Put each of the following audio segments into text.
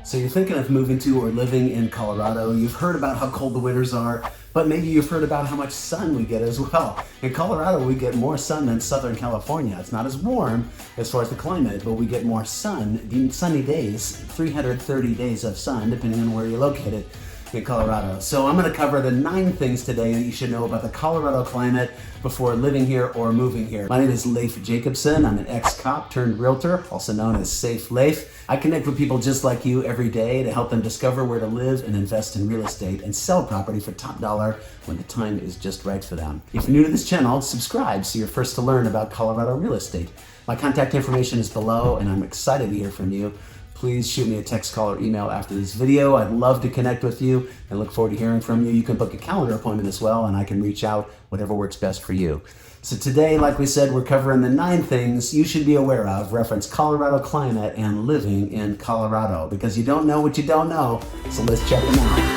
So you're thinking of moving to or living in Colorado. You've heard about how cold the winters are, but maybe you've heard about how much sun we get as well. In Colorado, we get more sun than Southern California. It's not as warm as far as the climate, but we get more sun, sunny days, 330 days of sun, depending on where you're located in Colorado. So I'm going to cover the 9 things today that you should know about the Colorado climate before living here or moving here. My name is Leif Jacobson. I'm an ex-cop turned realtor, also known as Safe Leif. I connect with people just like you every day to help them discover where to live and invest in real estate and sell property for top dollar when the time is just right for them. If you're new to this channel, subscribe so you're first to learn about Colorado real estate. My contact information is below and I'm excited to hear from you. Please shoot me a text, call, or email after this video. I'd love to connect with you and look forward to hearing from you. You can book a calendar appointment as well, and I can reach out whatever works best for you. So today, like we said, we're covering the 9 things you should be aware of, reference Colorado climate and living in Colorado, because you don't know what you don't know. So let's check them out.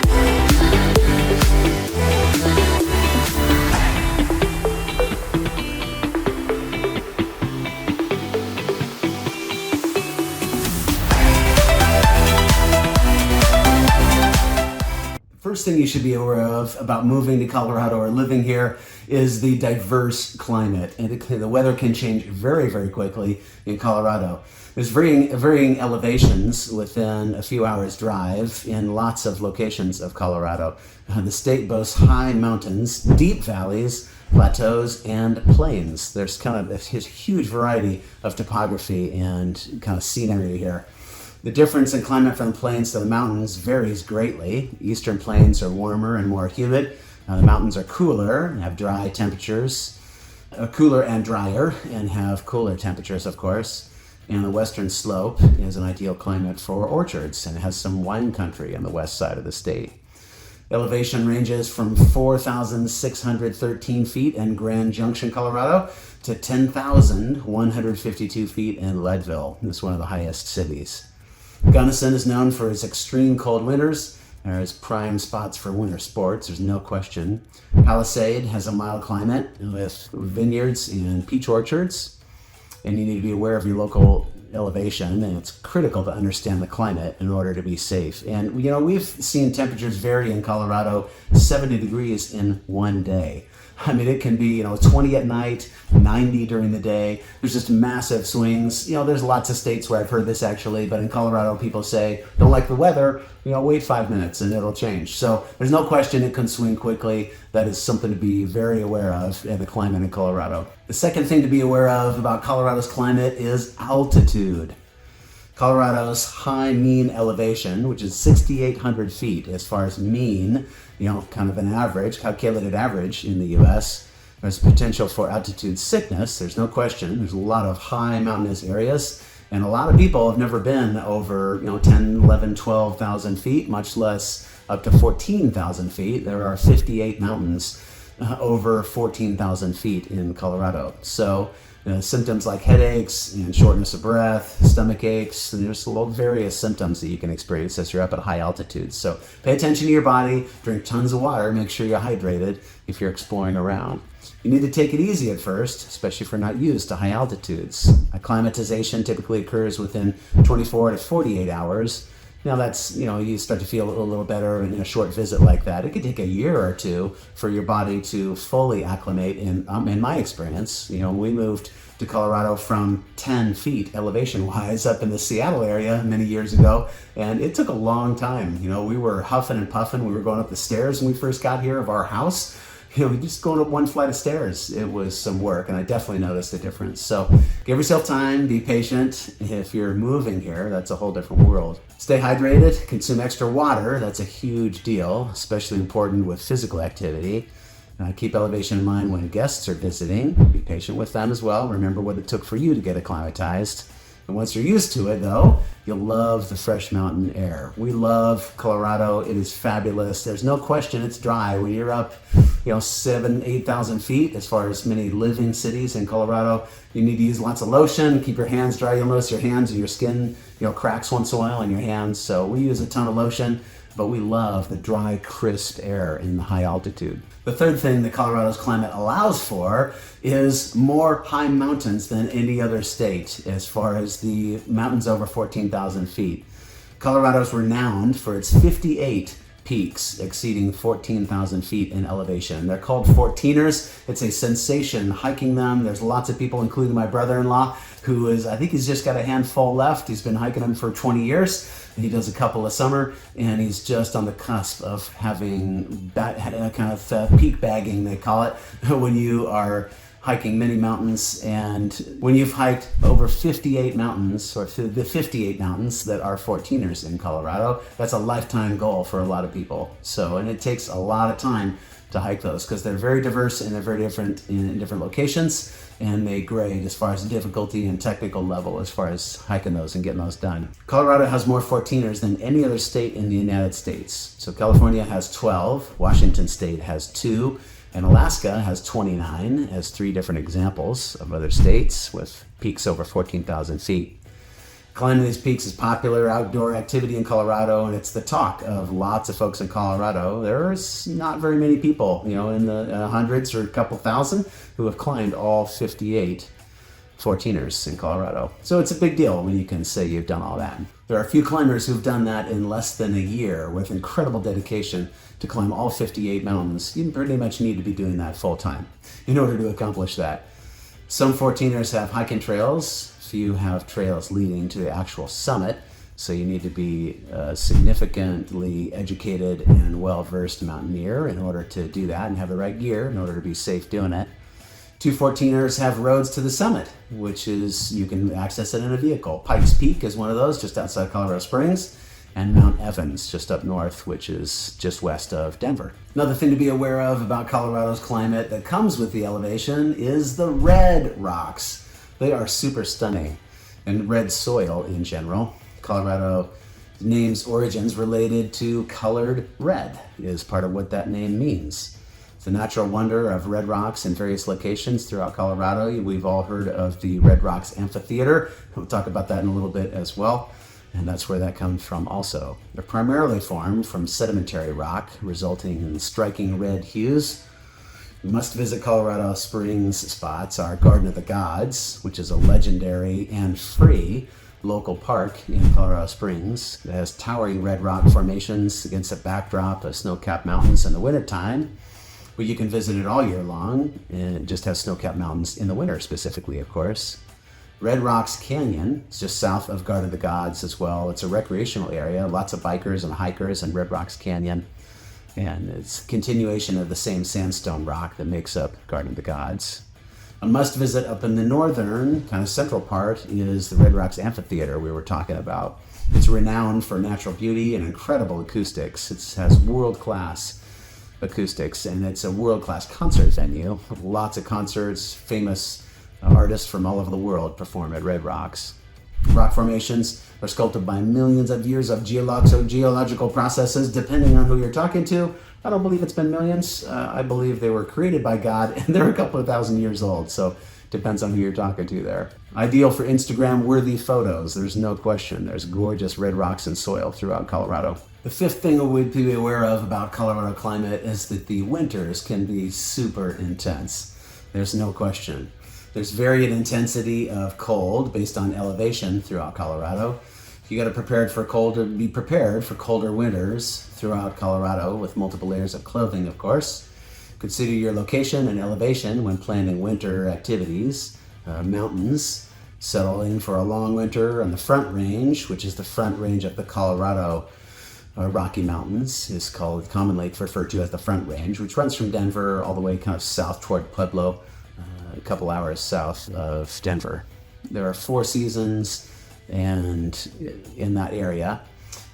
First thing you should be aware of about moving to Colorado or living here is the diverse climate. And the weather can change very, very quickly in Colorado. There's varying elevations within a few hours drive in lots of locations of Colorado. The state boasts high mountains, deep valleys, plateaus, and plains. There's kind of a huge variety of topography and kind of scenery here. The difference in climate from the plains to the mountains varies greatly. Eastern plains are warmer and more humid. The mountains are cooler and have dry temperatures, cooler and drier, and have cooler temperatures, of course. And the western slope is an ideal climate for orchards and has some wine country on the west side of the state. Elevation ranges from 4,613 feet in Grand Junction, Colorado, to 10,152 feet in Leadville. It's one of the highest cities. Gunnison is known for its extreme cold winters. There's prime spots for winter sports, there's no question. Palisade has a mild climate with vineyards and peach orchards. And you need to be aware of your local elevation, and it's critical to understand the climate in order to be safe. And you know, we've seen temperatures vary in Colorado 70 degrees in one day. I mean, it can be, 20 at night, 90 during the day. There's just massive swings. There's lots of states where I've heard this actually, but in Colorado, people say, don't like the weather, wait 5 minutes and it'll change. So there's no question it can swing quickly. That is something to be very aware of in the climate in Colorado. The second thing to be aware of about Colorado's climate is altitude. Colorado's high mean elevation, which is 6,800 feet as far as mean, kind of an average, calculated average in the U.S. There's potential for altitude sickness. There's no question. There's a lot of high mountainous areas, and a lot of people have never been over 10, 11, 12,000 feet, much less up to 14,000 feet. There are 58 mountains over 14,000 feet in Colorado. So symptoms like headaches and shortness of breath, stomach aches, and there's various symptoms that you can experience as you're up at high altitudes. So pay attention to your body, drink tons of water, make sure you're hydrated if you're exploring around. You need to take it easy at first, especially if you're not used to high altitudes. Acclimatization typically occurs within 24 to 48 hours. Now that's, you start to feel a little better in a short visit like that. It could take a year or two for your body to fully acclimate. In my experience, we moved to Colorado from 10 feet elevation-wise up in the Seattle area many years ago, and it took a long time. We were huffing and puffing. We were going up the stairs when we first got here of our house. Just going up one flight of stairs, it was some work, and I definitely noticed a difference. So give yourself time, be patient. If you're moving here, that's a whole different world. Stay hydrated, consume extra water. That's a huge deal, especially important with physical activity. Keep elevation in mind when guests are visiting. Be patient with them as well. Remember what it took for you to get acclimatized. And once you're used to it, though, you'll love the fresh mountain air. We love Colorado. It is fabulous. There's no question it's dry. When you're up, 7,000, 8,000 feet, as far as many living cities in Colorado, you need to use lots of lotion. Keep your hands dry. You'll notice your hands and your skin, cracks once in a while in your hands. So we use a ton of lotion, but we love the dry, crisp air in the high altitude. The third thing that Colorado's climate allows for is more high mountains than any other state as far as the mountains over 14,000 feet. Colorado is renowned for its 58 peaks exceeding 14,000 feet in elevation. They're called 14ers. It's a sensation hiking them. There's lots of people, including my brother-in-law, who is, I think he's just got a handful left. He's been hiking them for 20 years. He does a couple a summer, and he's just on the cusp of having that kind of peak bagging, they call it, when you are hiking many mountains. And when you've hiked over 58 mountains, or the 58 mountains that are 14ers in Colorado, that's a lifetime goal for a lot of people. So, and it takes a lot of time to hike those because they're very diverse and they're very different in different locations, and they grade as far as difficulty and technical level as far as hiking those and getting those done. Colorado has more 14ers than any other state in the United States. So California has 12, Washington State has 2, and Alaska has 29 as 3 different examples of other states with peaks over 14,000 feet. Climbing these peaks is popular outdoor activity in Colorado, and it's the talk of lots of folks in Colorado. There's not very many people, in the hundreds or a couple thousand who have climbed all 58 14ers in Colorado. So it's a big deal when you can say you've done all that. There are a few climbers who've done that in less than a year with incredible dedication to climb all 58 mountains. You pretty much need to be doing that full time in order to accomplish that. Some 14ers have hiking trails. Few have trails leading to the actual summit, so you need to be a significantly educated and well-versed mountaineer in order to do that and have the right gear in order to be safe doing it. 2 14ers have roads to the summit, which is, you can access it in a vehicle. Pikes Peak is one of those, just outside Colorado Springs, and Mount Evans, just up north, which is just west of Denver. Another thing to be aware of about Colorado's climate that comes with the elevation is the red rocks. They are super stunning, and red soil in general. Colorado name's origins related to colored red is part of what that name means. The natural wonder of red rocks in various locations throughout Colorado. We've all heard of the Red Rocks Amphitheater. We'll talk about that in a little bit as well, and that's where that comes from also. They're primarily formed from sedimentary rock, resulting in striking red hues. Must visit Colorado Springs spots are Garden of the Gods, which is a legendary and free local park in Colorado Springs. It has towering red rock formations against a backdrop of snow-capped mountains in the wintertime, but you can visit it all year long, and it just has snow-capped mountains in the winter specifically, of course. Red Rocks Canyon is just south of Garden of the Gods as well. It's a recreational area, lots of bikers and hikers in Red Rocks Canyon. And it's a continuation of the same sandstone rock that makes up Garden of the Gods. A must visit up in the northern, kind of central part is the Red Rocks Amphitheater we were talking about. It's renowned for natural beauty and incredible acoustics. It has world-class acoustics, and it's a world-class concert venue. Lots of concerts, famous artists from all over the world perform at Red Rocks. Rock formations are sculpted by millions of years of geological processes, depending on who you're talking to. I don't believe it's been millions. I believe they were created by God, and they're a couple of thousand years old, so depends on who you're talking to there. Ideal for Instagram-worthy photos, there's no question. There's gorgeous red rocks and soil throughout Colorado. The fifth thing we'd be aware of about Colorado climate is that the winters can be super intense. There's no question. There's varied intensity of cold based on elevation throughout Colorado. You got to be prepared for colder winters throughout Colorado with multiple layers of clothing, of course. Consider your location and elevation when planning winter activities. Mountains, settle in for a long winter on the Front Range, which is the Front Range of the Colorado Rocky Mountains, is commonly referred to as the Front Range, which runs from Denver all the way kind of south toward Pueblo, a couple hours south of Denver. There are 4 seasons and in that area.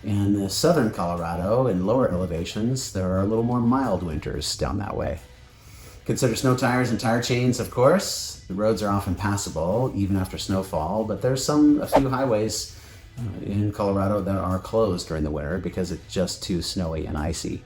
And the southern Colorado and lower elevations, there are a little more mild winters down that way. Consider snow tires and tire chains, of course. The roads are often passable even after snowfall, but there's a few highways in Colorado that are closed during the winter because it's just too snowy and icy.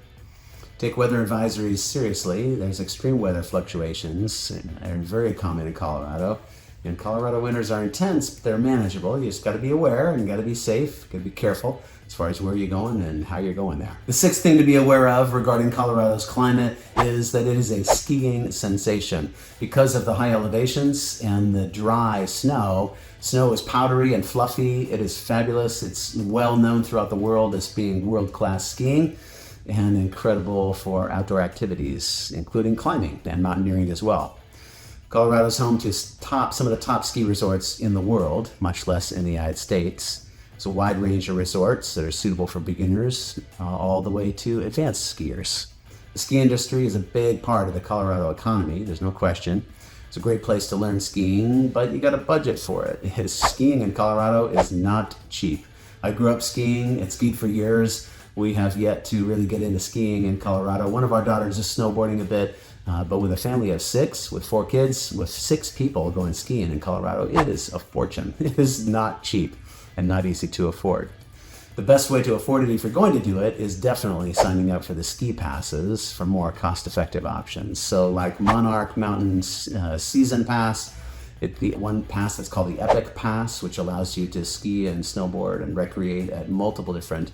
Take weather advisories seriously. There's extreme weather fluctuations, and are very common in Colorado. And Colorado winters are intense, but they're manageable. You just got to be aware and got to be safe, got to be careful as far as where you're going and how you're going there. The sixth thing to be aware of regarding Colorado's climate is that it is a skiing sensation. Because of the high elevations and the dry snow, snow is powdery and fluffy. It is fabulous. It's well known throughout the world as being world-class skiing and incredible for outdoor activities, including climbing and mountaineering as well. Colorado is home to some of the top ski resorts in the world, much less in the United States. It's a wide range of resorts that are suitable for beginners all the way to advanced skiers. The ski industry is a big part of the Colorado economy, there's no question. It's a great place to learn skiing, but you got a budget for it. Skiing in Colorado is not cheap. I grew up skiing and skied for years. We have yet to really get into skiing in Colorado. One of our daughters is snowboarding a bit, but with a family of 6, with 4 kids, with 6 people going skiing in Colorado, it is a fortune. It is not cheap and not easy to afford. The best way to afford it if you're going to do it is definitely signing up for the ski passes for more cost-effective options. So like Monarch Mountain's season pass, it's the one pass that's called the Epic Pass, which allows you to ski and snowboard and recreate at multiple different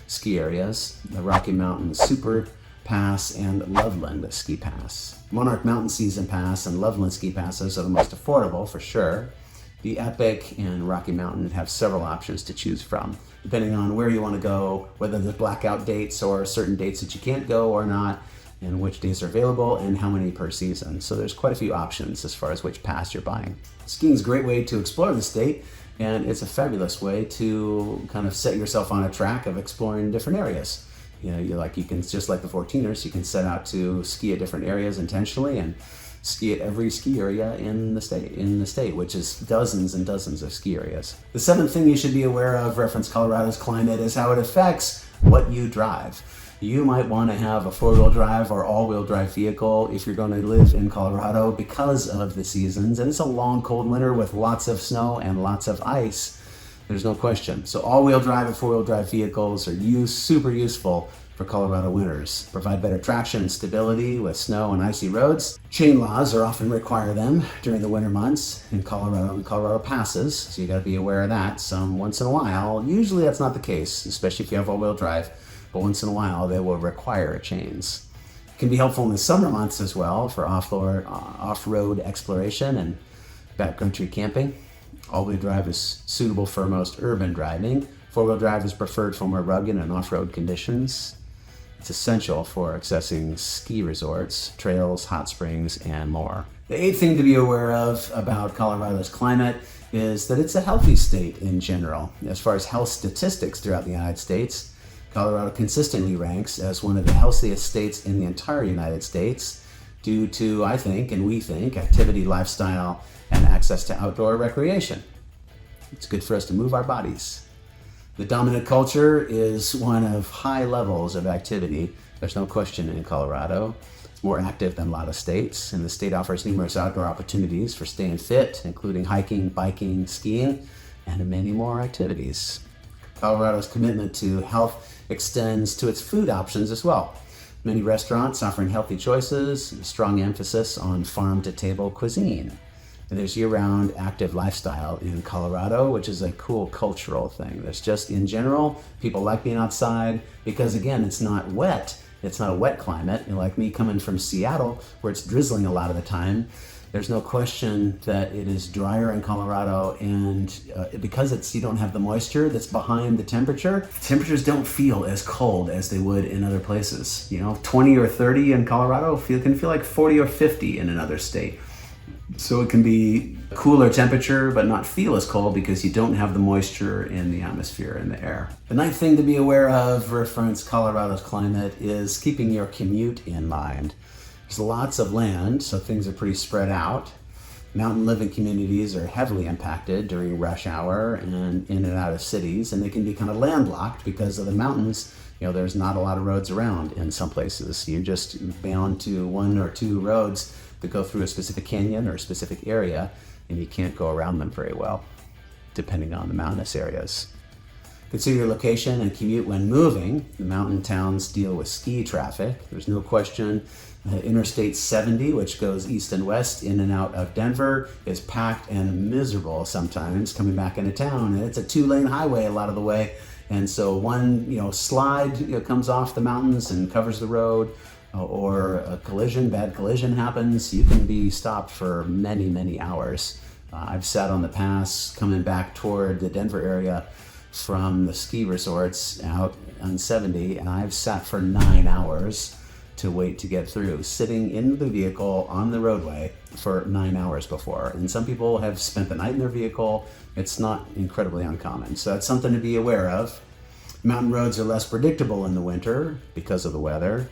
ski areas. The Rocky Mountain Super Pass and Loveland Ski Pass. Monarch Mountain Season Pass and Loveland Ski Passes are the most affordable for sure. The Epic and Rocky Mountain have several options to choose from, depending on where you want to go, whether there's blackout dates or certain dates that you can't go or not, and which days are available and how many per season. So there's quite a few options as far as which pass you're buying. Skiing is a great way to explore the state, and it's a fabulous way to kind of set yourself on a track of exploring different areas. You know, you can, just like the 14ers, you can set out to ski at different areas intentionally and ski at every ski area in the state, which is dozens and dozens of ski areas. The seventh thing you should be aware of, reference Colorado's climate, is how it affects what you drive. You might want to have a 4-wheel drive or all-wheel drive vehicle if you're going to live in Colorado because of the seasons, and it's a long, cold winter with lots of snow and lots of ice. There's no question. So all-wheel drive and 4-wheel drive vehicles are super useful for Colorado winters. Provide better traction and stability with snow and icy roads. Chain laws are often require them during the winter months in Colorado and Colorado passes, so you got to be aware of that once in a while. Usually that's not the case, especially if you have all-wheel drive, but once in a while they will require chains. It can be helpful in the summer months as well for off-road exploration and backcountry camping. All-wheel drive is suitable for most urban driving. 4-wheel drive is preferred for more rugged and off-road conditions. It's essential for accessing ski resorts, trails, hot springs, and more. The eighth thing to be aware of about Colorado's climate is that it's a healthy state in general. As far as health statistics throughout the United States, Colorado consistently ranks as one of the healthiest states in the entire United States due to, I think, and we think, activity, lifestyle, and access to outdoor recreation. It's good for us to move our bodies. The dominant culture is one of high levels of activity. There's no question in Colorado. It's more active than a lot of states, and the state offers numerous outdoor opportunities for staying fit, including hiking, biking, skiing, and many more activities. Colorado's commitment to health extends to its food options as well. Many restaurants offering healthy choices, a strong emphasis on farm-to-table cuisine. And there's year-round active lifestyle in Colorado, which is a cool cultural thing. There's just, in general, people like being outside because, again, it's not wet. It's not a wet climate. And like me coming from Seattle, where it's drizzling a lot of the time, there's no question that it is drier in Colorado, and because you don't have the moisture that's behind the temperature, temperatures don't feel as cold as they would in other places. 20 or 30 in Colorado can feel like 40 or 50 in another state. So it can be cooler temperature, but not feel as cold because you don't have the moisture in the atmosphere and the air. The ninth thing to be aware of, reference Colorado's climate, is keeping your commute in mind. There's lots of land, so things are pretty spread out. Mountain living communities are heavily impacted during rush hour and in and out of cities, and they can be kind of landlocked because of the mountains. There's not a lot of roads around in some places. You're just bound to 1 or 2 roads that go through a specific canyon or a specific area, and you can't go around them very well, depending on the mountainous areas. Consider your location and commute when moving. The mountain towns deal with ski traffic. There's no question. Interstate 70, which goes east and west in and out of Denver, is packed and miserable sometimes coming back into town. And it's a 2-lane highway a lot of the way. And so one slide comes off the mountains and covers the road, or a bad collision happens, you can be stopped for many, many hours. I've sat on the pass coming back toward the Denver area from the ski resorts out on 70, and I've sat for 9 hours to wait to get through, sitting in the vehicle on the roadway for 9 hours before. And some people have spent the night in their vehicle. It's not incredibly uncommon. So that's something to be aware of. Mountain roads are less predictable in the winter because of the weather.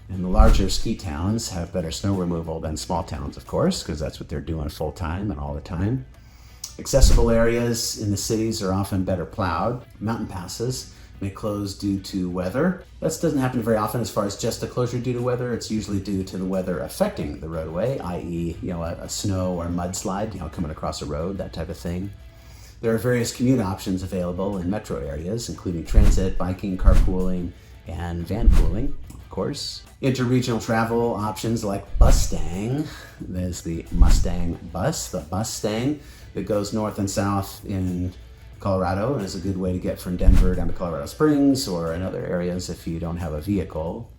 And the larger ski towns have better snow removal than small towns, of course, because that's what they're doing full time and all the time. Accessible areas in the cities are often better plowed. Mountain passes may close due to weather. That doesn't happen very often as far as just a closure due to weather. It's usually due to the weather affecting the roadway, i.e., a snow or mudslide, coming across a road, that type of thing. There are various commute options available in metro areas, including transit, biking, carpooling, and vanpooling, of course. Interregional travel options like Bustang. There's the Mustang bus, the Bustang, that goes north and south in Colorado and is a good way to get from Denver down to Colorado Springs or in other areas if you don't have a vehicle.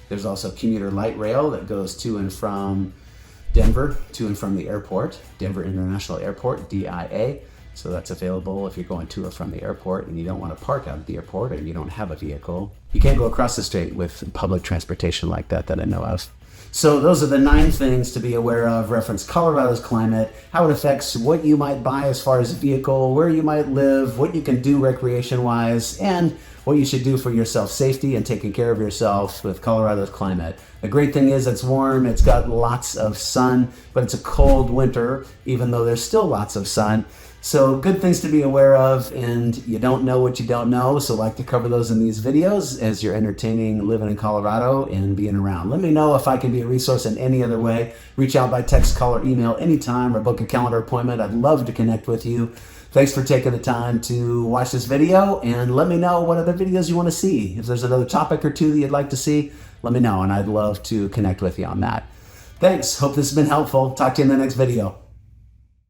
There's also commuter light rail that goes to and from Denver, to and from the airport, Denver International Airport, DIA. So that's available if you're going to or from the airport and you don't want to park out at the airport or you don't have a vehicle. You can't go across the state with public transportation like that I know of. So those are the 9 things to be aware of. Reference Colorado's climate, how it affects what you might buy as far as a vehicle, where you might live, what you can do recreation-wise, and what you should do for your self-safety and taking care of yourself with Colorado's climate. The great thing is it's warm, it's got lots of sun, but it's a cold winter, even though there's still lots of sun. So good things to be aware of, and you don't know what you don't know, so I like to cover those in these videos as you're entertaining living in Colorado and being around. Let me know if I can be a resource in any other way. Reach out by text, call, or email anytime, or book a calendar appointment. I'd love to connect with you. Thanks for taking the time to watch this video, and let me know what other videos you want to see. If there's another topic or two that you'd like to see, let me know, and I'd love to connect with you on that. Thanks. Hope this has been helpful. Talk to you in the next video.